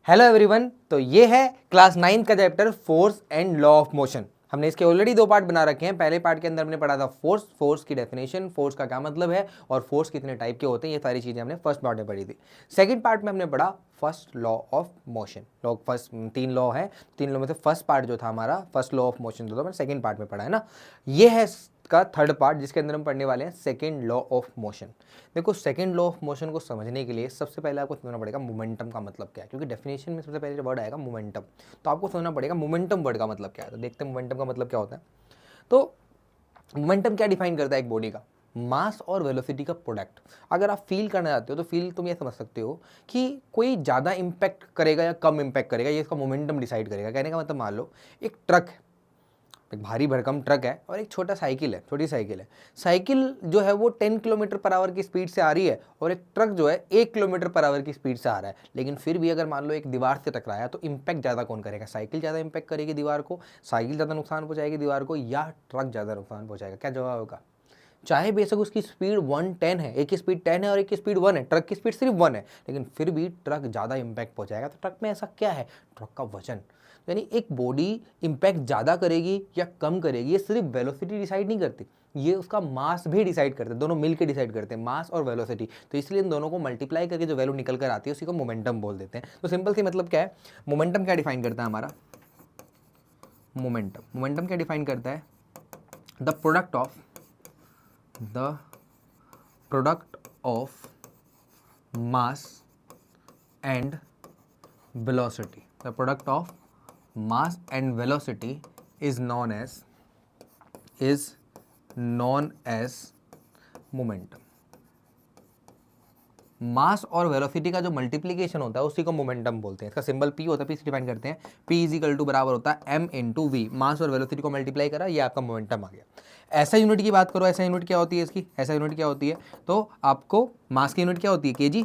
Hello everyone. तो ये है क्लास 9 का chapter force and law of motion. हमने इसके ऑलरेडी 2 पार्ट बना रखे हैं। पहले पार्ट के अंदर हमने पढ़ा था फोर्स की डेफिनेशन, फोर्स का क्या मतलब है और फोर्स कितने टाइप के होते हैं, ये सारी चीजें हमने फर्स्ट पार्ट में पढ़ी थी। सेकंड पार्ट में हमने पढ़ा first law of motion. Law first 3 law है, 3 लॉ में से फर्स्ट पार्ट जो था हमारा फर्स्ट लॉ ऑफ मोशन जो था मैंने सेकंड पार्ट में पढ़ा है ना। ये है का थर्ड पार्ट जिसके अंदर हम पढ़ने वाले हैं सेकंड लॉ ऑफ मोशन। देखो सेकंड लॉ ऑफ मोशन को समझने के लिए सबसे पहले आपको समझना पड़ेगा मोमेंटम का मतलब क्या है, क्योंकि डेफिनेशन में सबसे पहले वर्ड आएगा मोमेंटम। तो आपको समझना पड़ेगा मोमेंटम वर्ड का मतलब क्या है। तो देखते हैं मोमेंटम का मतलब क्या होता है। तो मोमेंटम क्या डिफाइन करता है एक बॉडी का? मास और वेलोसिटी का प्रोडक्ट। अगर आप फील करना चाहते हो तो फील तुम ये समझ सकते हो कि कोई ज़्यादा इंपैक्ट करेगा या कम इंपैक्ट करेगा, ये इसका मोमेंटम डिसाइड करेगा। कहने का मतलब मान लो एक ट्रक है, एक भारी भरकम ट्रक है और एक छोटा साइकिल है, छोटी साइकिल है। साइकिल जो है वो 10 किलोमीटर पर आवर की स्पीड से आ रही है और एक ट्रक जो है 1 किलोमीटर पर आवर की स्पीड से आ रहा है। लेकिन फिर भी अगर मान लो एक दीवार से टकराया तो इंपैक्ट ज़्यादा कौन करेगा? साइकिल ज़्यादा इंपैक्ट करेगी दीवार को, साइकिल ज़्यादा नुकसान पहुंचाएगी दीवार को, या ट्रक ज़्यादा नुकसान पहुंचाएगा? क्या जवाब होगा? चाहे बेशक उसकी स्पीड 110 है, एक की स्पीड 10 है और एक की स्पीड 1 है, ट्रक की स्पीड सिर्फ 1 है, लेकिन फिर भी ट्रक ज़्यादा इंपैक्ट पहुंचाएगा। तो ट्रक में ऐसा क्या है? ट्रक का वजन। यानी एक बॉडी इंपैक्ट ज़्यादा करेगी या कम करेगी ये सिर्फ वेलोसिटी डिसाइड नहीं करती, ये उसका मास भी डिसाइड करते हैं। दोनों मिलकर डिसाइड करते हैं, मास और वेलोसिटी। तो इसलिए इन दोनों को मल्टीप्लाई करके जो वैल्यू निकल कर आती है उसी को मोमेंटम बोल देते हैं। तो सिंपल सी मतलब क्या है, मोमेंटम क्या डिफाइन करता है हमारा? मोमेंटम क्या डिफाइन करता है? The product of mass and velocity. The product of mass and velocity is known as momentum. मास और वेलोसिटी का जो मल्टीप्लीकेशन होता है उसी को मोमेंटम बोलते हैं। इसका सिंबल पी होता है, पी से डिफाइन करते हैं। पी इज इक्वल टू बराबर होता है एम इंटू वी। मास और वेलोसिटी को मल्टीप्लाई करा, ये आपका मोमेंटम आ गया। ऐसा यूनिट की बात करो, ऐसा यूनिट क्या होती है इसकी? ऐसा यूनिट क्या होती है? तो आपको मास की यूनिट क्या होती है? केजी।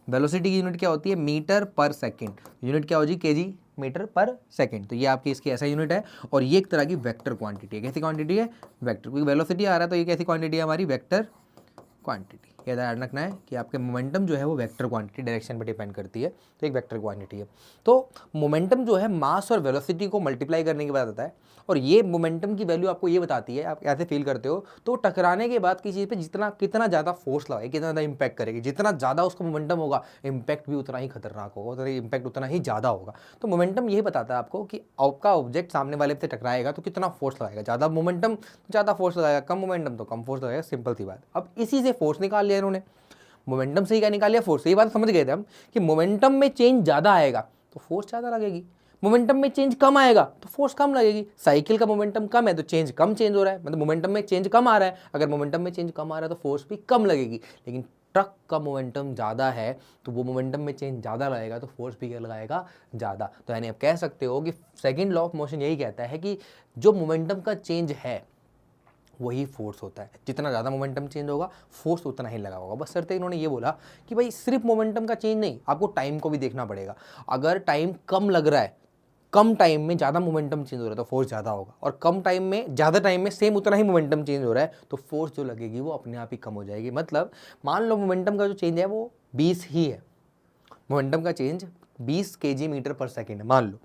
वेलोसिटी की यूनिट क्या होती है? मीटर पर सेकेंड। यूनिट क्या होगी? केजी मीटर पर सेकेंड। तो ये आपकी इसकी ऐसा यूनिट है और ये एक तरह की वेक्टर क्वांटिटी है। कैसी क्वांटिटी है? वेक्टर। क्योंकि वेलोसिटी आ रहा है तो ये कैसी क्वांटिटी है हमारी? Vector quantity. ये ध्यान रखना है कि आपके मोमेंटम जो है वो वेक्टर क्वांटिटी डायरेक्शन पर डिपेंड करती है, तो एक वेक्टर क्वांटिटी है। तो मोमेंटम जो है मास और वेलोसिटी को मल्टीप्लाई करने के बाद आता है और ये मोमेंटम की वैल्यू आपको ये बताती है, आप ऐसे फील करते हो तो टकराने के बाद किसी चीज़ पे जितना कितना ज़्यादा फोर्स लगाए, कितना ज़्यादा इंपैक्ट करेगी, जितना ज़्यादा उसका मोमेंटम होगा इम्पैक्ट भी उतना ही खतरनाक होगा, उतना ही इंपैक्ट उतना ही ज़्यादा होगा। तो मोमेंटम यही बताता है आपको कि आपका ऑब्जेक्ट सामने वाले से टकराएगा तो कितना फोर्स लगाएगा। ज़्यादा मोमेंटम तो ज़्यादा फोर्स लगाएगा, कम मोमेंटम तो कम फोर्स लगाएगा। सिंपल सी बात। अब इसी से फोर्स निकाल लिया इन्होंने, मोमेंटम से ही क्या निकाल लिया? फोर्स से। ये बात समझ गए थे हम कि मोमेंटम में चेंज ज़्यादा आएगा तो फोर्स ज़्यादा लगेगी, मोमेंटम में चेंज कम आएगा तो फोर्स कम लगेगी। साइकिल का मोमेंटम कम है तो चेंज कम चेंज हो रहा है, मतलब मोमेंटम में चेंज कम आ रहा है। अगर मोमेंटम में चेंज कम आ रहा है तो फोर्स भी कम लगेगी। लेकिन ट्रक का मोमेंटम ज़्यादा है तो वो मोमेंटम में चेंज ज़्यादा लगेगा तो फोर्स भी क्या लगाएगा? ज़्यादा। तो यानी आप कह सकते हो कि सेकेंड लॉ ऑफ मोशन यही कहता है कि जो मोमेंटम का चेंज है वही फोर्स होता है। जितना ज़्यादा मोमेंटम चेंज होगा फोर्स उतना ही लगा होगा। बस शर्त इन्होंने ये बोला कि भाई सिर्फ मोमेंटम का चेंज नहीं, आपको टाइम को भी देखना पड़ेगा। अगर टाइम कम लग रहा है, कम टाइम में ज़्यादा मोमेंटम चेंज हो रहा है तो फोर्स ज़्यादा होगा, और कम टाइम में ज़्यादा टाइम में सेम उतना ही मोमेंटम चेंज हो रहा है तो फोर्स जो लगेगी वो अपने आप ही कम हो जाएगी। मतलब मान लो मोमेंटम का जो चेंज है वो 20 ही है, मोमेंटम का चेंज 20 केजी मीटर पर सेकेंड मान लो,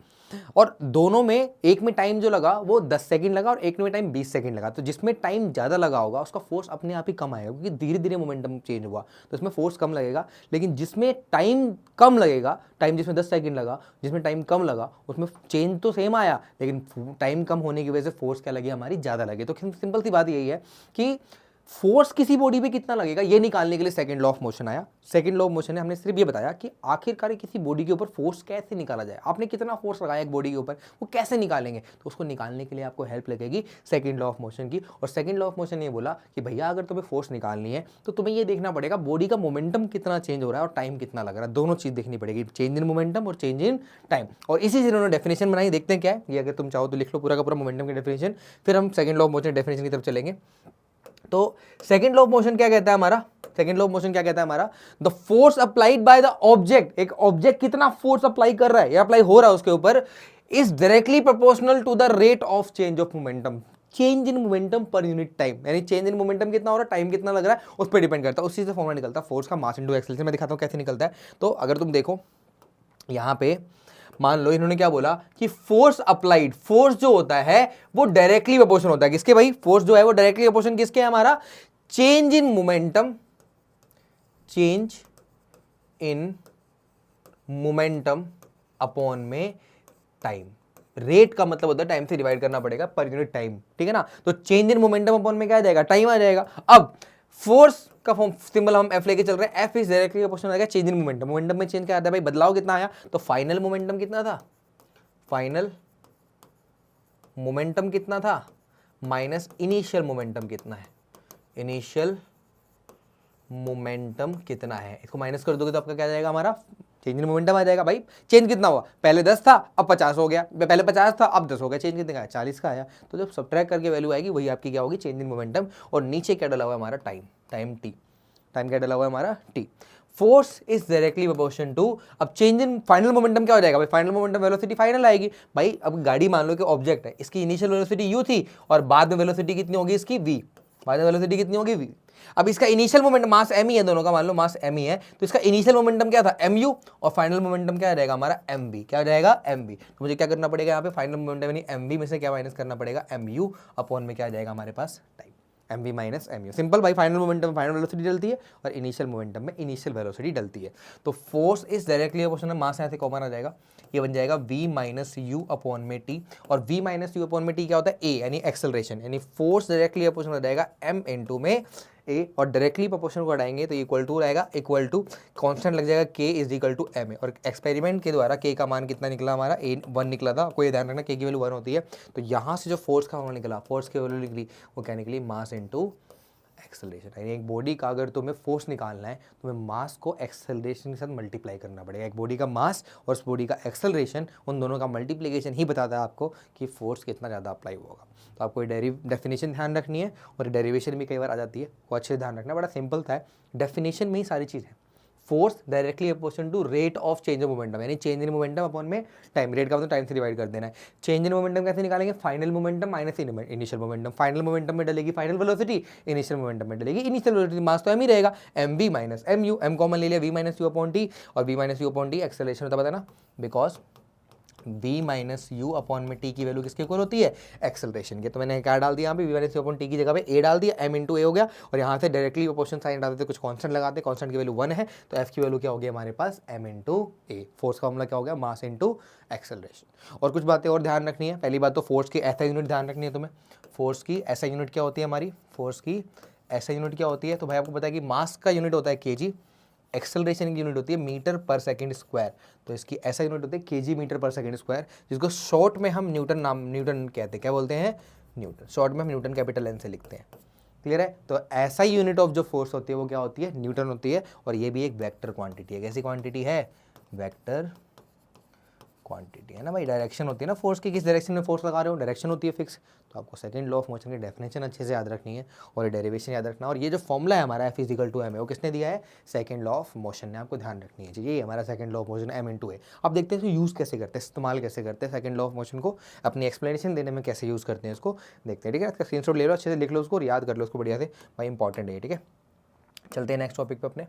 और दोनों में एक में टाइम जो लगा वो 10 सेकंड लगा और एक में टाइम 20 सेकंड लगा। तो जिसमें टाइम ज़्यादा लगा होगा उसका फोर्स अपने आप ही कम आएगा, क्योंकि धीरे धीरे मोमेंटम चेंज हुआ तो इसमें फोर्स कम लगेगा। लेकिन जिसमें टाइम कम लगेगा, टाइम जिसमें 10 सेकंड लगा, जिसमें टाइम कम लगा उसमें चेंज तो सेम आया लेकिन टाइम कम होने की वजह से फोर्स क्या लगी? हमारी ज़्यादा लगी। तो सिंपल सी बात यही है कि फोर्स किसी बॉडी पे कितना लगेगा ये निकालने के लिए सेकंड लॉ ऑफ मोशन आया। सेकंड लॉ ऑफ मोशन ने हमने सिर्फ ये बताया कि आखिरकार किसी बॉडी के ऊपर फोर्स कैसे निकाला जाए। आपने कितना फोर्स लगाया एक बॉडी के ऊपर, वो कैसे निकालेंगे? तो उसको निकालने के लिए आपको हेल्प लगेगी सेकंड लॉ ऑफ मोशन की। और सेकंड लॉ ऑफ मोशन ने बोला कि भैया अगर तुम्हें फोर्स निकालनी है तो तुम्हें ये देखना पड़ेगा बॉडी का मोमेंटम कितना चेंज हो रहा है और टाइम कितना लग रहा है। दोनों चीज देखनी पड़ेगी, चेंज इन मोमेंटम और चेंज इन टाइम। और इसी से उन्होंने डेफिनेशन बनाई। देखते हैं क्या है ये, अगर तुम चाहो तो लिख लो पूरा का पूरा मोमेंटम की डेफिनेशन, फिर हम second law of motion definition की तरफ चलेंगे। तो सेकंड लॉ ऑफ मोशन क्या कहता है हमारा? सेकंड लॉ ऑफ मोशन क्या कहता है हमारा? The force applied by the object, एक ऑब्जेक्ट कितना फोर्स अप्लाई कर रहा है या अप्लाई हो रहा है उसके ऊपर, is directly proportional to the rate of change of momentum. Change in momentum per unit time, यानी चेंज इन मोमेंटम कितना हो रहा है, टाइम कितना लग रहा है, उस पर डिपेंड करता है। उसी से फॉर्मूला निकलता है फोर्स का मास इनटू एक्सेलरेशन। मैं दिखाता हूं कैसे निकलता है। तो अगर तुम देखो यहाँ पे मान लो इन्होंने क्या बोला कि फोर्स अप्लाइड, फोर्स जो होता है वो डायरेक्टली प्रोपोर्शन होता है किसके भाई, फोर्स जो है वो डायरेक्टली प्रोपोर्शन किसके है हमारा, change in momentum, change in momentum upon में टाइम। रेट का मतलब होता है टाइम से डिवाइड करना पड़ेगा पर यूनिट टाइम, ठीक है ना। तो चेंज इन मोमेंटम अपॉन में क्या आ जाएगा, टाइम आ जाएगा। अब फोर्स का फॉर्म सिंबल हम एफ लेके चल रहे हैं, एफ इज डायरेक्टली प्रोपोर्शनल आएगा चेंज इन मोमेंटम, मोमेंटम में चेंज क्या आता है भाई, बदलाव कितना आया, तो फाइनल मोमेंटम कितना था, फाइनल मोमेंटम कितना था माइनस इनिशियल मोमेंटम कितना है, इनिशियल मोमेंटम कितना है, इसको माइनस कर दोगे तो आपका क्या जाएगा हमारा, चेंज इन मोमेंटम आ जाएगा। भाई चेंज कितना हुआ, पहले 10 था अब 50 हो गया, पहले 50 था अब 10 हो गया, चेंज कितने का है, 40 का आया। तो जब सब्ट्रैक्ट करके वैल्यू आएगी वही आपकी क्या होगी, चेंज इन मोमेंटम। और नीचे क्या डला हुआ है हमारा, टाइम, टाइम टी, टाइम क्या डला हुआ है हमारा, t. Force is directly proportion to, अब चेंज इन फाइनल मोमेंटम क्या हो जाएगा भाई, फाइनल मोमेंटम वेलोसिटी फाइनल आएगी। भाई अब गाड़ी मान लो कि ऑब्जेक्ट है, इसकी इनिशियल वेलोसिटी यू थी और बाद में वेलोसिटी कितनी होगी इसकी v, बाद में वेलोसिटी कितनी होगी v। अब इसका इनिशियल मोमेंटम मास m ही है दोनों का, मान लो मास m ही है, तो इसका इनिशियल मोमेंटम क्या था mu और फाइनल मोमेंटम क्या रहेगा हमारा mv, क्या हो जाएगा mv। तो मुझे क्या करना पड़ेगा यहाँ पे, फाइनल मोमेंटम यानी mv में से क्या माइनस करना पड़ेगा, mu अपॉन में क्या आ जाएगा हमारे पास, time, mv minus mu। Simple भाई, फाइनल मोमेंटम में फाइनल वेलोसिटी डलती है और इनिशियल मोमेंटम में इनिशियल वेलोसिटी डलती है। तो force is directly proportional, mass यहाँ से कॉमन आ जाएगा, ये बन जाएगा v माइनस यू अपॉन में टी, और v माइनस यू अपॉन में टी क्या होता है, a यानी एक्सेलरेशन, यानी फोर्स डायरेक्टली प्रोपोर्शनल हो जाएगा m इनटू में a, और डायरेक्टली प्रोपोर्शन को हटाएंगे तो इक्वल टू रहेगा, इक्वल टू कांस्टेंट लग जाएगा k is equal to m, और एक्सपेरिमेंट के द्वारा k का मान कितना निकला हमारा, a 1 निकला था, आपको ये ध्यान रखना k की वैल्यू 1 होती है। तो यहाँ से जो फोर्स का फॉर्मूला निकला, फोर्स की वैल्यू निकली वो क्या निकली, मास इनटू एक्सेलरेशन। यानी एक बॉडी का अगर तुम्हें फोर्स निकालना है तुम्हें मास को एक्सेलरेशन के साथ मल्टीप्लाई करना पड़ेगा। एक बॉडी का मास और उस बॉडी का एक्सेलरेशन, उन दोनों का मल्टीप्लिकेशन ही बताता है आपको कि फोर्स कितना ज़्यादा अप्लाई होगा। तो आपको ये डेफिनेशन ध्यान रखनी है, और डेरिवेशन भी कई बार आ जाती है, वो अच्छे से ध्यान रखना, बड़ा सिंपल था, डेफिनेशन में ही सारी चीज़ है। Force directly proportion to rate of change of momentum, यानी चेंज इन मोमेंटम अपॉन में टाइम, रेट का मतलब टाइम से डिवाइड कर देना है। चेंज इन मोमेंटम कैसे निकालेंगे, final momentum minus initial momentum, final momentum में डलेगी फाइनल वेलोसिटी, इनिशियल मोमेंटम में डलेगी इनिशियल वेलोसिटी, मास तो एम ही रहेगा, m v minus m u, m common ले लिया, v minus u upon t, और v minus u upon t acceleration होता है ना, because v minus u upon में t की वैल्यू किसके इक्वल होती है, एक्सेलरेशन के। तो मैंने क्या डाल दिया यहाँ पे, v minus u upon T की जगह पे a डाल दिया, m इंटू a हो गया, और यहाँ से डायरेक्टली प्रोपोर्शन साइन डालते थे, कुछ कांस्टेंट लगाते, कांस्टेंट की वैल्यू 1 है, तो f की वैल्यू क्या हो गया हमारे पास, m इंटू a। फोर्स का मामला क्या हो गया, मास इंटू एक्सेलरेशन। और कुछ बातें और ध्यान रखनी है, पहली बात तो फोर्स की ऐसा यूनिट ध्यान रखनी है तुम्हें, फोर्स की ऐसा यूनिट क्या होती है हमारी, फोर्स की ऐसा यूनिट क्या होती है, तो भाई आपको पता है कि मास का यूनिट होता है kg, एक्सेलरेशन की यूनिट होती है मीटर पर सेकंड स्क्वायर, तो इसकी ऐसा यूनिट होती है KG metre per second square, जिसको शॉर्ट में हम न्यूटन कहते हैं, क्या बोलते हैं, न्यूटन, शॉर्ट में हम न्यूटन कैपिटल एन से लिखते हैं। क्लियर है। तो ऐसा यूनिट ऑफ जो फोर्स होती है वो क्या होती है, न्यूटन होती है, और ये भी एक वेक्टर क्वांटिटी है। कैसी क्वांटिटी है, वेक्टर क्वांटिटी है ना भाई। डायरेक्शन होती है ना फोर्स की, किस डायरेक्शन में फोर्स लगा रहे हो, डायरेक्शन होती है फिक्स। तो आपको सेकंड लॉ ऑफ मोशन की डेफिनेशन अच्छे से याद रखनी है और डेरिवेशन याद रखना। और ये जो फॉर्मूला है हमारा एफ इजिकल टू एम है, वो किसने दिया है, सेकंड लॉ ऑफ मोशन ने, आपको ध्यान रखनी है। ये हमारा second law of motion m into a. अब देखते हैं इसको यूज़ कैसे करते हैं, इस्तेमाल कैसे करते हैं सेकंड लॉ ऑफ मोशन को, अपनी एक्सप्लेनेशन देने में कैसे यूज़ करते हैं इसको देखते हैं। ठीक है, इसका स्क्रीनशॉट ले लो, अच्छे से लिख लो उसको और याद कर लो उसको बढ़िया से, भाई इंपॉर्टेंट है। ठीक है, चलते हैं नेक्स्ट टॉपिक पे अपने।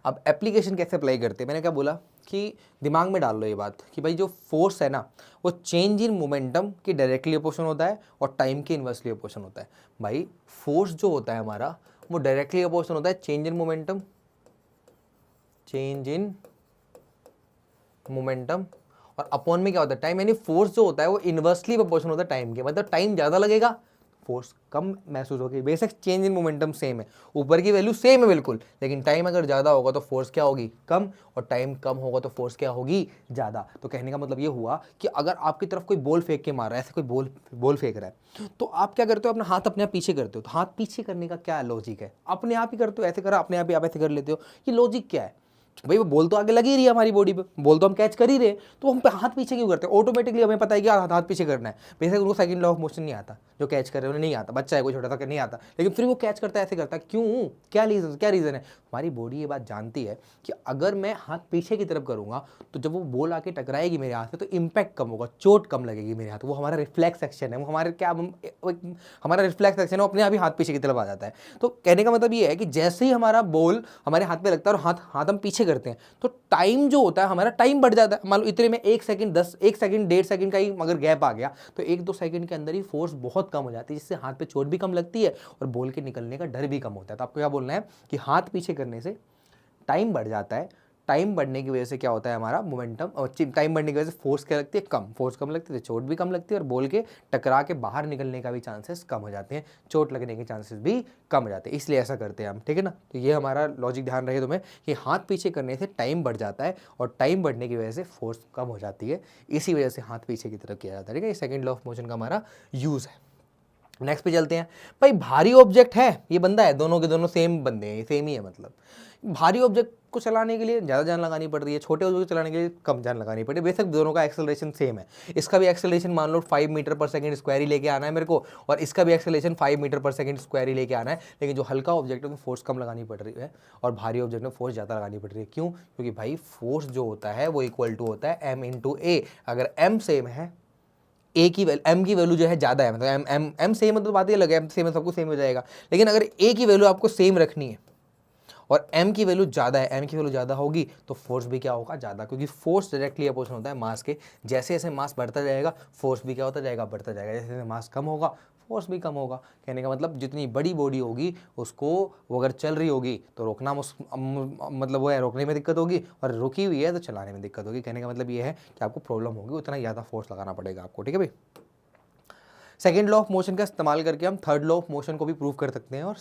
अब एप्लीकेशन कैसे अप्लाई करते हैं, मैंने क्या बोला कि दिमाग में डाल लो ये बात कि भाई जो फोर्स है ना वो चेंज इन मोमेंटम की डायरेक्टली अपोजिशन होता है और टाइम के इन्वर्सली अपोजिशन होता है। भाई फोर्स जो होता है हमारा वो डायरेक्टली अपोजिशन होता है change in momentum, change in momentum, और अपॉन में क्या होता है, टाइम। यानी फोर्स जो होता है वो इन्वर्सली अपोजिशन होता है टाइम के, मतलब टाइम ज़्यादा लगेगा फोर्स कम महसूस होगी। बेशक चेंज इन मोमेंटम सेम है, ऊपर की वैल्यू सेम है बिल्कुल, लेकिन टाइम अगर ज़्यादा होगा तो फोर्स क्या होगी, कम, और टाइम कम होगा तो फोर्स क्या होगी, ज़्यादा। तो कहने का मतलब ये हुआ कि अगर आपकी तरफ कोई बॉल फेंक के मार रहा है, ऐसे कोई बॉल फेंक रहा है, तो आप क्या करते हो, अपना हाथ अपने आप पीछे करते हो। तो हाथ पीछे करने का क्या लॉजिक है, अपने आप ही करते हो, ऐसे करा अपने आप ही आप ऐसे कर लेते हो, ये लॉजिक क्या है भाई। वो बॉल तो आगे लगी रही है हमारी बॉडी पे, बॉल तो हम कैच कर ही रहे, तो हम हाथ पीछे क्यों करते हैं, ऑटोमेटिकली हमें पता है कि हाथ पीछे करना है। बेशक उनको सेकंड लॉ ऑफ मोशन नहीं आता, जो कैच कर रहे हैं उन्हें नहीं आता, बच्चा है कोई छोटा सा नहीं आता, लेकिन फिर वो कैच करता है, ऐसे करता है, क्यों, क्या रीज़न है। हमारी बॉडी ये बात जानती है कि अगर मैं हाथ पीछे की तरफ करूँगा तो जब वो बॉल आके टकराएगी मेरे हाथ से तो इम्पैक्ट कम होगा, चोट कम लगेगी मेरे हाथ। वो हमारा रिफ्लेक्स एक्शन है, वो हमारे क्या हमारा रिफ्लेक्स एक्शन है, वो अपने आप ही हाथ पीछे की तरफ आ जाता है। तो कहने का मतलब ये है कि जैसे ही हमारा बॉल हमारे हाथ पे लगता है और हाथ हम पीछे करते हैं तो टाइम जो होता है हमारा, टाइम बढ़ जाता है। मान लो इतने में 1 सेकंड 1 सेकंड 1.5 सेकंड का ही अगर गैप आ गया तो 1-2 सेकंड के अंदर ही फोर्स बहुत कम हो जाती है, जिससे हाथ पे चोट भी कम लगती है और बॉल के निकलने का डर भी कम होता है। तो आपको क्या बोलना है कि हाथ पीछे करने से टाइम बढ़ जाता है, टाइम बढ़ने की वजह से क्या होता है हमारा मोमेंटम, और टाइम बढ़ने की वजह से फोर्स क्या लगती है कम, फोर्स कम लगती है तो चोट भी कम लगती है और बॉल के टकरा के बाहर निकलने का भी चांसेस कम हो जाते हैं, चोट लगने के चांसेस भी कम हो जाते हैं, इसलिए ऐसा करते हैं हम, ठीक है ना। तो ये हमारा लॉजिक ध्यान रहे तुम्हें कि हाथ पीछे करने से टाइम बढ़ जाता है और टाइम बढ़ने की वजह से फोर्स कम हो जाती है, इसी वजह से हाथ पीछे की तरफ किया जाता है, ठीक है। ये सेकेंड लॉ ऑफ मोशन का हमारा यूज है। नेक्स्ट पे चलते हैं भाई, भारी ऑब्जेक्ट है, ये बंदा है, दोनों के दोनों सेम बंदे हैं, सेम ही है, मतलब भारी ऑब्जेक्ट को चलाने के लिए ज़्यादा जान लगानी पड़ रही है, छोटे ऑब्जेक्ट को चलाने के लिए कम जान लगानी पड़ी है। बेशक दोनों का एक्सेलरेशन सेम है, इसका भी एक्सेलरेशन मान लो 5 मीटर पर सेकंड स्क्वायर ही लेके आना है मेरे को, और इसका भी acceleration 5 metre per second square ही लेके आना है, लेकिन जो हल्का ऑब्जेक्ट है उसमें फोर्स कम लगानी पड़ रही है और भारी ऑब्जेक्ट में फोर्स ज़्यादा लगानी पड़ रही है। क्यों? क्योंकि भाई फोर्स जो होता है वो इक्वल टू होता है m/a। अगर m सेम है, ए की वैल्यू, एम की वैल्यू जो है ज़्यादा है, मतलब एम एम एम सेम है तो बात ही अलग है, एम सेम है सबको सेम हो जाएगा, लेकिन अगर ए की वैल्यू आपको सेम रखनी है और m की वैल्यू ज़्यादा है, m की वैल्यू ज़्यादा होगी तो फोर्स भी क्या होगा ज़्यादा, क्योंकि फोर्स डायरेक्टली अपोजिट होता है मास के। जैसे जैसे मास बढ़ता जाएगा फोर्स भी क्या होता जाएगा, बढ़ता जाएगा, जैसे जैसे मास कम होगा फोर्स भी कम होगा। कहने का मतलब जितनी बड़ी बॉडी होगी उसको, वो अगर चल रही होगी तो रोकना मतलब वो है, रोकने में दिक्कत होगी, और रुकी हुई है तो चलाने में दिक्कत होगी। कहने का मतलब ये है कि आपको प्रॉब्लम होगी, उतना ज़्यादा फोर्स लगाना पड़ेगा आपको, ठीक है भाई। सेकेंड लॉ ऑफ मोशन का इस्तेमाल करके हम थर्ड लॉ ऑफ मोशन को भी प्रूव कर सकते हैं और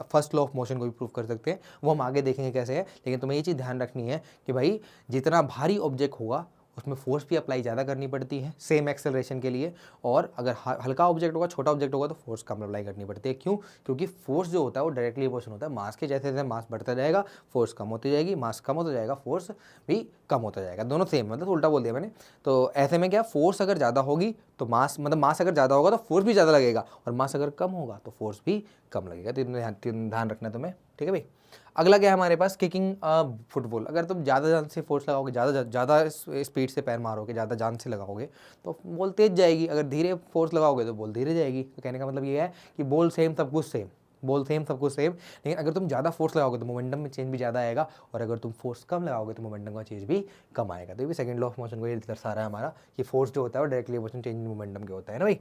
फर्स्ट लॉ ऑफ मोशन को भी प्रूव कर सकते हैं, वो हम आगे देखेंगे कैसे है। लेकिन तुम्हें ये चीज़ ध्यान रखनी है कि भाई जितना भारी ऑब्जेक्ट होगा उसमें फोर्स भी अप्लाई ज़्यादा करनी पड़ती है सेम एक्सेलरेशन के लिए, और अगर हल्का ऑब्जेक्ट होगा, छोटा ऑब्जेक्ट होगा तो फोर्स कम अप्लाई करनी पड़ती है। क्यों? क्योंकि फोर्स जो होता है वो डायरेक्टली अपोजिट होता है मास के। जैसे जैसे मास बढ़ता जाएगा फोर्स कम होती जाएगी, मास कम होता जाएगा फोर्स भी कम होता जाएगा, दोनों सेम, मतलब उल्टा बोल दिया मैंने। तो ऐसे में क्या, फोर्स अगर ज़्यादा होगी तो मास, मतलब मास अगर ज़्यादा होगा तो फोर्स भी ज़्यादा लगेगा, और मास अगर कम होगा तो फोर्स भी कम लगेगा। तो ध्यान रखना है तुम्हें, ठीक है भाई। अगला क्या है हमारे पास, किकिंग फुटबॉल। अगर तुम ज़्यादा जान से फोर्स लगाओगे, ज़्यादा स्पीड से पैर मारोगे, ज़्यादा जान से लगाओगे तो बॉल तेज जाएगी, अगर धीरे फोर्स लगाओगे तो बॉल धीरे जाएगी। तो कहने का मतलब ये है कि बॉल सेम सब कुछ सेम, बॉल सेम सब कुछ सेम, लेकिन अगर तुम ज़्यादा फोर्स लगाओगे तो मोमेंटम में चेंज भी ज़्यादा आएगा, और अगर तुम फोर्स कम लगाओगे तो मोमेंटम का चेंज भी कम आएगा। तो ये भी सेकंड लॉ ऑफ मोशन को ये दर्शा रहा है हमारा कि फोर्स जो होता है वो directly motion change in momentum के होता है ना भाई।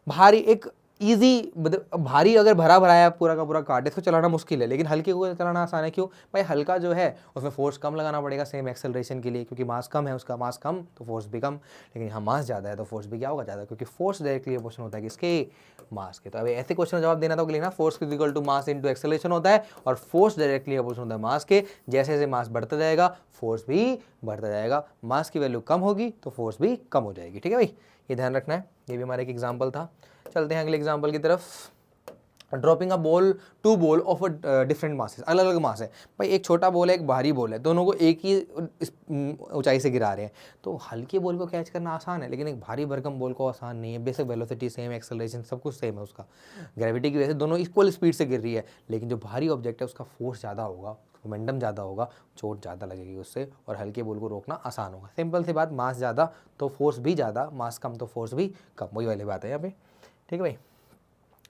भारी एक ईजी, भारी अगर भरा भराया पूरा का पूरा कार्ड, इसको चलाना मुश्किल है, लेकिन हल्के को चलाना आसान है। क्यों भाई? हल्का जो है उसमें फोर्स कम लगाना पड़ेगा सेम एक्सेलरेशन के लिए, क्योंकि मास कम है उसका, मास कम तो फोर्स भी कम, लेकिन यहाँ मास ज़्यादा है तो फोर्स भी क्या होगा ज़्यादा, क्योंकि फोर्स डायरेक्टली अपोजिट होता है किसके, मास के। तो अभी ऐसे क्वेश्चन जवाब देना तो लिखना force equal to mass into acceleration होता है, और फोर्स डायरेक्टली अपोजिट होता है मास के। जैसे जैसे मास बढ़ता जाएगा फोर्स भी बढ़ता जाएगा, मास की वैल्यू कम होगी तो फोर्स भी कम हो जाएगी, ठीक है भाई, ये ध्यान रखना है। ये भी हमारा एक एग्जाम्पल था। चलते हैं अगले एग्जाम्पल की तरफ। Dropping a ball, two ball of a different masses, अलग अलग मास है भाई, एक छोटा बॉल है एक भारी बॉल है, दोनों को एक ही ऊंचाई से गिरा रहे हैं। तो हल्के बॉल को कैच करना आसान है, लेकिन एक भारी भरकम बॉल को आसान नहीं है। बेसिक वेलोसिटी सेम, एक्सेलरेशन सब कुछ सेम है उसका, ग्रेविटी की वजह से दोनों इक्वल स्पीड से गिर रही है, लेकिन जो भारी ऑब्जेक्ट है उसका फोर्स ज़्यादा होगा, मोमेंटम ज़्यादा होगा, चोट ज़्यादा लगेगी उससे, और हल्के बॉल को रोकना आसान होगा। सिंपल सी बात, मास ज़्यादा तो फोर्स भी ज़्यादा, मास कम तो फोर्स भी कम, वही वाली बात है यहाँ पे, ठीक है भाई।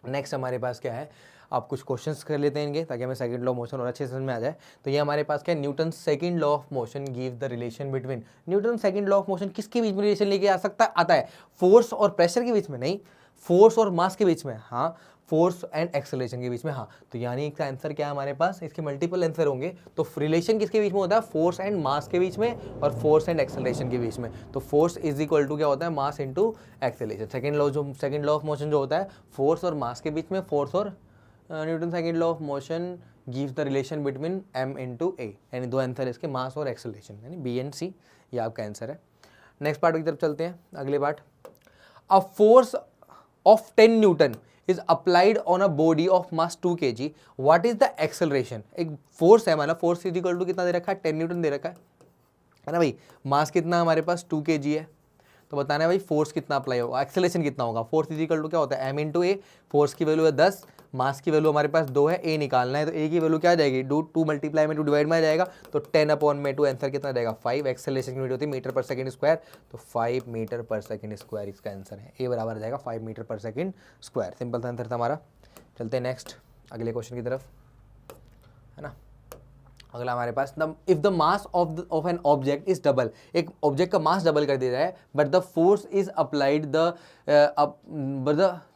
नेक्स्ट हमारे पास क्या है, आप कुछ क्वेश्चंस कर लेते हैं इनके, ताकि हमें सेकंड लॉ ऑफ मोशन और अच्छे से समझ में आ जाए। तो ये हमारे पास क्या है, Newton second law of motion give the relation between. Newton second law of motion किसके बीच में रिलेशन लेके आ सकता है, आता है फोर्स और प्रेशर के बीच में, नहीं फोर्स और मास के बीच में, हाँ फोर्स एंड एक्सेलरेशन के बीच में, हाँ। तो यानी इसका आंसर क्या है हमारे पास, इसके मल्टीपल आंसर होंगे। तो रिलेशन किसके बीच में होता है, फोर्स एंड मास के बीच में और फोर्स एंड एक्सेलरेशन के बीच में। तो फोर्स इज इक्वल टू क्या होता है, mass into acceleration. Second law of motion जो होता है फोर्स और मास के बीच में, फोर्स और Newton second law of motion gives the relation between m into a, यानी दो आंसर इसके, मास और एक्सेलरेशन, यानी बी एंड सी, ये आपका आंसर है। नेक्स्ट पार्ट की तरफ चलते हैं, अगले part. A force of 10 Newton is applied on a body of mass 2 kg, what is the acceleration। एक फोर्स है, मतलब फोर्स इज इक्वल टू कितना दे रखा है, 10 न्यूटन दे रखा है ना भाई। मास कितना हमारे पास 2 kg है, तो बताना है भाई फोर्स कितना अप्लाई होगा, एक्सेलरेशन कितना होगा। फोर्स इज इक्वल टू क्या होता है, m इंटू ए, फोर्स की वैल्यू है 10, मास की वैल्यू हमारे पास 2 है, ए निकालना है, तो ए की वैल्यू क्या आ जाएगी, 2 मल्टीप्लाई में 2 डिवाइड में आ जाएगा, तो 10 अपॉन में 2, आंसर कितना जाएगा 5। एक्सेलरेशन की यूनिट होती है मीटर पर सेकंड स्क्वायर, तो 5 मीटर पर सेकंड स्क्वायर इसका आंसर है, ए बराबर आ जाएगा 5 metre per second square. Simple सा आंसर था हमारा। चलते हैं नेक्स्ट अगले क्वेश्चन की तरफ, है ना। अगला हमारे पास if the mass of an object is double, एक ऑब्जेक्ट का मास डबल कर दिया जाए but the force is applied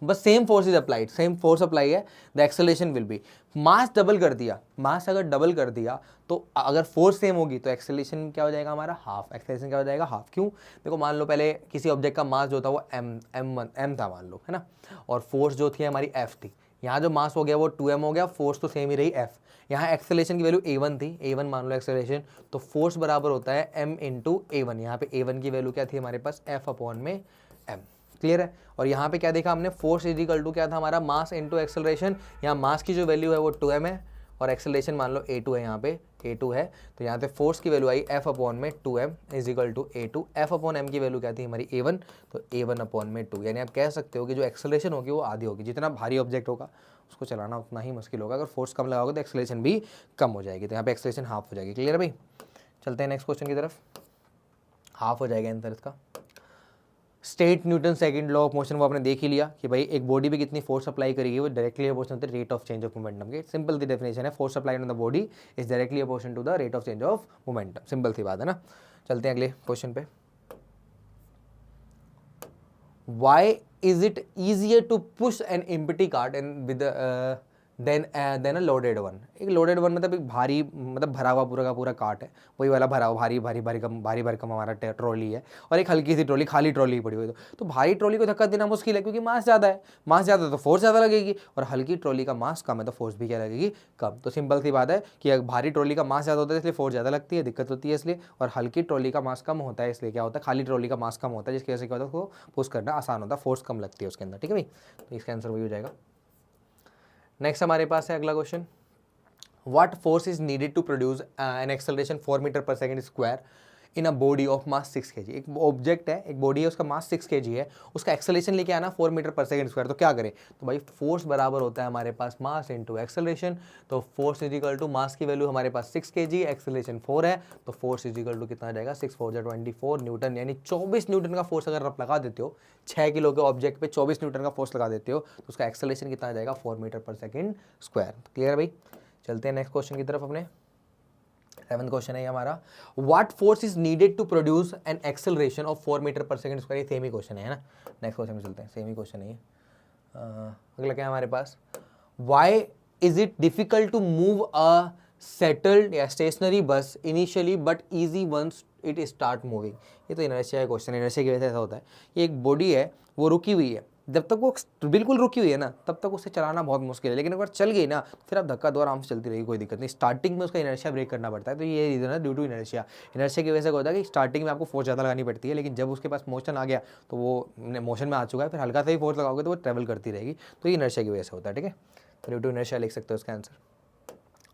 बस same force is applied, same force apply है, the acceleration will be, mass double कर दिया, मास अगर डबल कर दिया तो अगर फोर्स सेम होगी तो एक्सेलरेशन क्या हो जाएगा हमारा हाफ, एक्सेलरेशन क्या हो जाएगा हाफ। क्यों? देखो मान लो पहले किसी ऑब्जेक्ट का मास जो था वो m था मान लो, है ना, और फोर्स जो थी हमारी f थी, यहाँ जो मास हो गया वो 2m हो गया, फोर्स तो सेम ही रही f, यहाँ एक्सेलरेशन की वैल्यू a1 थी, a1 मान लो एक्सेलरेशन, तो फोर्स बराबर होता है m इंटू a1, यहाँ पे a1 की वैल्यू क्या थी हमारे पास f अपॉन में m, क्लियर है। और यहाँ पे क्या देखा हमने, फोर्स इज इक्वल टू क्या था हमारा मास इंटू एक्सेलरेशन, यहाँ मास की जो वैल्यू है वो 2m है और एक्सेलरेशन मान लो a2 है, यहाँ पे a2 है, तो यहाँ पे फोर्स की वैल्यू आई f अपॉन में 2m is equal to a2, f upon m की वैल्यू क्या थी हमारी a1, तो a1 अपॉन में 2, यानी आप कह सकते हो कि जो एक्सेलरेशन होगी वो आधी होगी, जितना भारी ऑब्जेक्ट होगा उसको चलाना उतना ही मुश्किल होगा, अगर फोर्स कम लगाओगे तो एक्सेलरेशन भी कम हो जाएगी, तो यहाँ पे एक्सेलरेशन हाफ हो जाएगी। क्लियर है भाई? चलते हैं नेक्स्ट क्वेश्चन की तरफ, हाफ हो जाएगा आंसर इसका। State Newton second law of motion, वो आपने देख ही लिया कि भाई एक बॉडी पे कितनी फोर्स अप्लाई करेगी वो डायरेक्टली प्रोपोर्शनल होता है rate of change of momentum के, सिंपल सी डेफिनेशन है, force applied on the body is directly proportional to the rate of change of momentum, simple सी बात है ना। चलते हैं अगले क्वेश्चन पे। Why is it easier to push an empty cart and with than a loaded one? एक loaded one मतलब एक भारी, मतलब भरा हुआ पूरा का पूरा कार्ट है, वही वाला भरा हुआ भारी भारी भारी भरकम हमारा ट्रॉली है, और एक हल्की सी ट्रॉली, खाली ट्रॉली पड़ी हुई, तो भारी ट्रॉली को धक्का देना मुश्किल है क्योंकि मास ज़्यादा है, मास ज़्यादा है तो फोर्स ज़्यादा लगेगी, और हल्की ट्रॉली का मास कम है तो फोर्स भी क्या लगेगी, कम। तो सिंपल सी बात है कि भारी ट्रॉली का मास ज़्यादा होता है इसलिए फोर्स ज़्यादा लगती है, दिक्कत होती है इसलिए, और हल्की ट्रॉली का मास कम होता है इसलिए क्या होता है, खाली ट्रॉली का मास कम होता है जिसकी वजह से क्या होता है उसको पुश करना आसान होता है, फोर्स कम लगती है उसके अंदर। ठीक है भाई, तो इसका आंसर वही हो जाएगा। नेक्स्ट हमारे पास है अगला question, what force is needed to produce an acceleration 4 metre per second square in a body of mass 6 kg। एक ऑब्जेक्ट है, एक बॉडी है, उसका मास 6 kg है, उसका एक्सेलरेशन लेके आना 4 मीटर पर सेकंड स्क्वायर, तो क्या करें, तो भाई फोर्स बराबर होता है हमारे पास मास इंटू एक्सेलरेशन, तो force is equal to mass की वैल्यू हमारे पास 6 kg, एक्सेलरेशन 4 है, तो फोर्स इज इक्वल टू कितना आ जाएगा 6 4 24 न्यूटन, यानी 24 न्यूटन का फोर्स अगर आप लगा देते हो 6 किलो के ऑब्जेक्ट पे 24 न्यूटन का फोर्स लगा देते हो तो उसका एक्सेलरेशन कितना आ जाएगा 4 metre per second square. Clear है भाई? चलते हैं नेक्स्ट क्वेश्चन की तरफ अपने। 7th क्वेश्चन है ये हमारा, what force is needed to produce an acceleration of 4 metre per second square, same ही क्वेश्चन है ना, नेक्स्ट क्वेश्चन में चलते हैं, सेम ही क्वेश्चन है ये। अगला क्या है हमारे पास, why is it difficult to move a settled या stationary bus initially but easy once it start moving, ये तो इनर्शिया का क्वेश्चन है, इनर्शिया की वजह से ऐसा होता है, ये एक बॉडी है वो रुकी हुई है, जब तक वो बिल्कुल रुकी हुई है ना तब तक उसे चलाना बहुत मुश्किल है, लेकिन अगर चल गई ना फिर आप धक्का दो आराम से चलती रहेगी, कोई दिक्कत नहीं, स्टार्टिंग में उसका इनर्शिया ब्रेक करना पड़ता है, तो ये रीज़न है ड्यू टू इनर्शिया, इनर्शिया की वजह से होता है कि स्टार्टिंग में आपको फोर्स ज़्यादा लगानी पड़ती है, लेकिन जब उसके पास मोशन आ गया तो वो मोशन में आ चुका है, फिर हल्का सा ही फोर्स लगाओगे तो वो ट्रैवल करती रहेगी, तो ये इनर्शिया की वजह से होता है। ठीक है, तो ड्यू टू इनर्शिया लिख सकते हो उसका आंसर।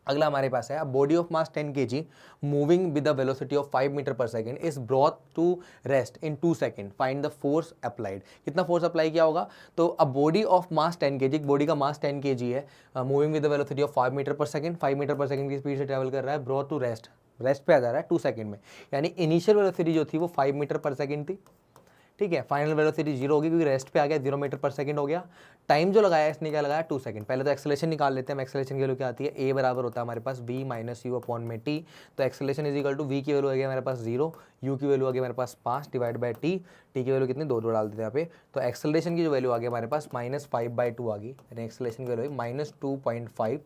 अगला हमारे पास है, body of mass 10 kg moving with the velocity of 5 metre per second is brought to rest in 2 second, find the force applied, कितना फोर्स अप्लाई किया होगा, तो a body of mass 10 kg, body का mass 10 kg है, moving with the velocity of 5 metre per second, 5 metre per second की speed से travel कर रहा है, ब्रॉट टू रेस्ट, रेस्ट पे आ जा रहा है 2 सेकंड में, यानी इनिशियल वेलोसिटी जो थी वो 5 मीटर पर सेकंड थी, ठीक है, फाइनल वेलोसिटी 0 होगी क्योंकि रेस्ट पे आ गया, 0 मीटर पर सेकंड हो गया, टाइम जो लगाया इसने क्या लगाया 2 सेकंड। पहले तो एक्सेलरेशन निकाल लेते हैं हम, एक्सेलरेशन की वैल्यू क्या आती है, ए बराबर होता है हमारे पास v माइनस यू अपॉन में टी, तो acceleration is equal to v की वैल्यू आ गई हमारे पास 0, u की वैल्यू आ गई हमारे पास 5 डिवाइड बाई टी, टी की वैल्यू कितनी 2 डाल देते हैं यहाँ पे, तो एक्सेलरेशन की जो वैल्यू आ गई हमारे पास -5/2 आ गई, यानी एक्सेलरेशन की value -2.5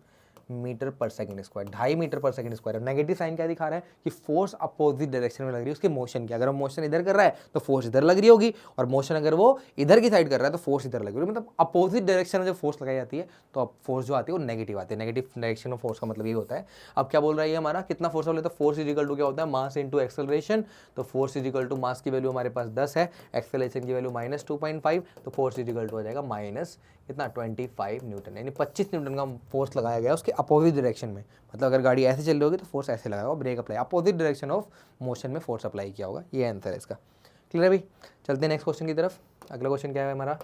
metre per second square, 2.5 metre per second square. Negative sign क्या दिखा रहा है कि फोर्स अपोजिट डायरेक्शन में लग रही है उसके मोशन की, अगर मोशन इधर कर रहा है तो फोर्स इधर लग रही होगी, और मोशन अगर वो इधर की साइड कर रहा है तो फोर्स इधर लग रही होगी, मतलब अपोजिट डायरेक्शन में जब फोर्स लगाई जाती है तो अब फोर्स जो आती है वो नेगेटिव आती है, नेगेटिव डायरेक्शन में फोर्स का मतलब ये होता है। अब क्या बोल रहा है हमारा, कितना फोर्स बोले तो फोर्स इज इक्वल टू क्या होता है मास इंटू एक्सेलरेशन, तो force is equal to mass की वैल्यू हमारे पास 10 है, एक्सेलरेशन की वैल्यू -2.5, तो फोर्स इज इक्वल टू हो जाएगा माइनस कितना 25 न्यूटन, यानी 25 न्यूटन का फोर्स लगाया गया उसके अपोजिट डायरेक्शन में, मतलब अगर गाड़ी ऐसे चल रही होगी तो फोर्स ऐसे लगाया होगा, break apply, opposite direction of motion में फोर्स अप्लाई किया होगा, ये आंसर है इसका। क्लियर है भाई? चलते हैं नेक्स्ट क्वेश्चन की तरफ। अगला क्वेश्चन क्या है हमारा,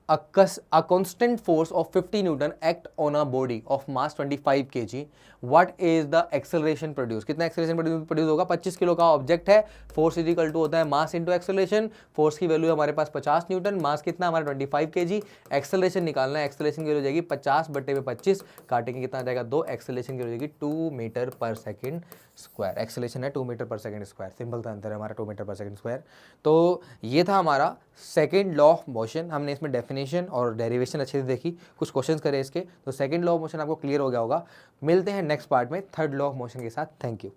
a constant force of 50 Newton act on a body of mass 25 kg. What is the acceleration produced? कितना acceleration produce होगा? 25 किलो का ऑब्जेक्ट है, फोर्स इज इक्वल टू होता है मास इंटू एक्सेलरेशन. फोर्स की वैल्यू हमारे पास 50 न्यूटन, मास कितना हमारा 25 kg. एक्सेलरेशन निकालना है, एक्सेलरेशन की वैल्यू हो जाएगी 50 बटे में 25, काटेंगे कितना आ जाएगा 2. एक्सेलरेशन की वैल्यू हो जाएगी 2 मीटर पर सेकेंड स्क्वायर. एक्सेलरेशन है 2 मीटर पर सेकेंड स्क्वायर. सिंपल सा आंसर है हमारा 2 मीटर पर सेकेंड स्क्वायर. तो ये था हमारा सेकेंड लॉ ऑफ मोशन. हमने इसमें डेफिनेशन और डेरिवेशन अच्छे से देखी, कुछ क्वेश्चंस करे इसके, तो सेकंड लॉ ऑफ मोशन आपको क्लियर हो गया होगा. मिलते हैं नेक्स्ट पार्ट में थर्ड लॉ ऑफ मोशन के साथ. Thank you.